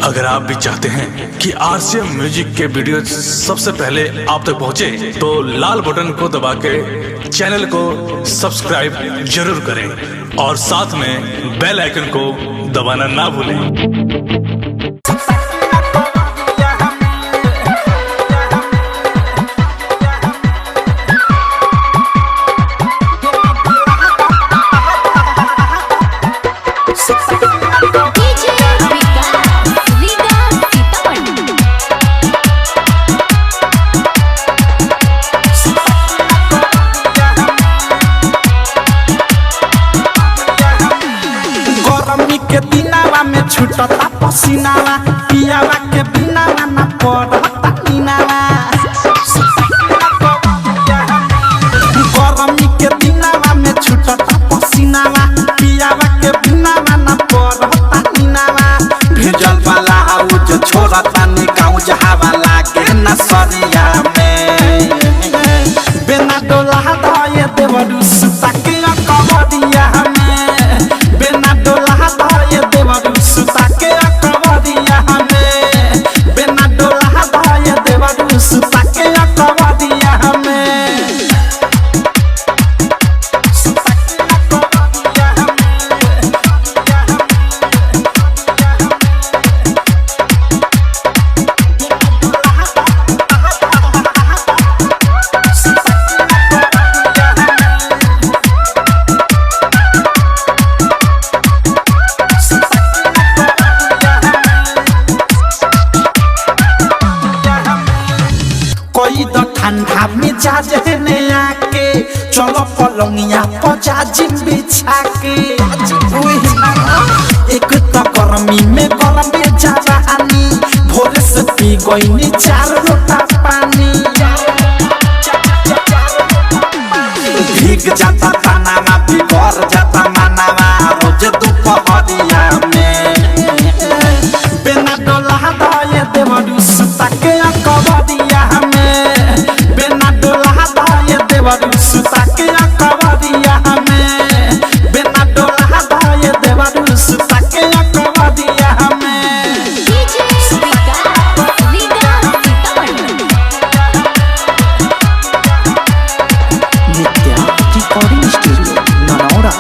अगर आप भी चाहते हैं कि आरसीएम म्यूजिक के वीडियो सबसे पहले आप तक पहुंचे, तो लाल बटन को दबा के चैनल को सब्सक्राइब जरूर करें और साथ में बेल आइकन को दबाना ना भूलें। के दिनावा में छुटता पसीनावा, पियावा के बिनावा ना पड़ता नीनावा। गरमी के दिनावा में छुटता पसीनावा, पियावा के बिनावा ना पड़ता नीनावा। भेजल वाला आउ जो छोड़ता नी गाँव जहावा लागे न सरिया में। बिना डोला धाये देवरु सुता के कवरिया में। बिना डोला सुता के कवरिया हमें, बिना डोला धाये देवरु सुता के कवरिया हमें। सुता के कवरिया हमें। कोई तो ठंडा मिजाज ने आके चलो पलंगिया पजा जिम बिछा के। एक तो गर्मी में गरम में जवानी, भोरे से पी गई 4 लोटा पानी। भीग जाता तनावा, बिगड़ जाता मनावा रोज दोपहरिया में। बिना डोला धाये देवरु सुता के कवरिया हमें। बिना डोला धाये देवरु सुता के कवरिया हमें। बिना डोला धाये देवरु सुता के कवरिया हमें। नित्या रिकॉर्डिंग स्टूडियो ननौरा।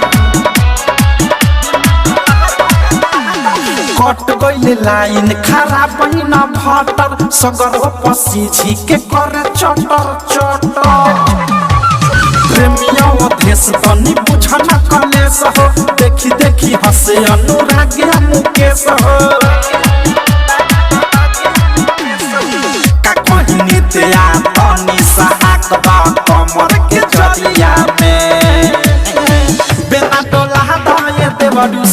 कट गइले लाइन खराब न भटर, सगर पसी झिके करे चटर चटर। प्रेमिया देश तनी बुझन कलेस हो, देखी देखी हंसे अनुराग मुकेश हो। का कहीं नित्या तनी सहाक बा कमर के जरिया में। बिना डोला धाये देवरु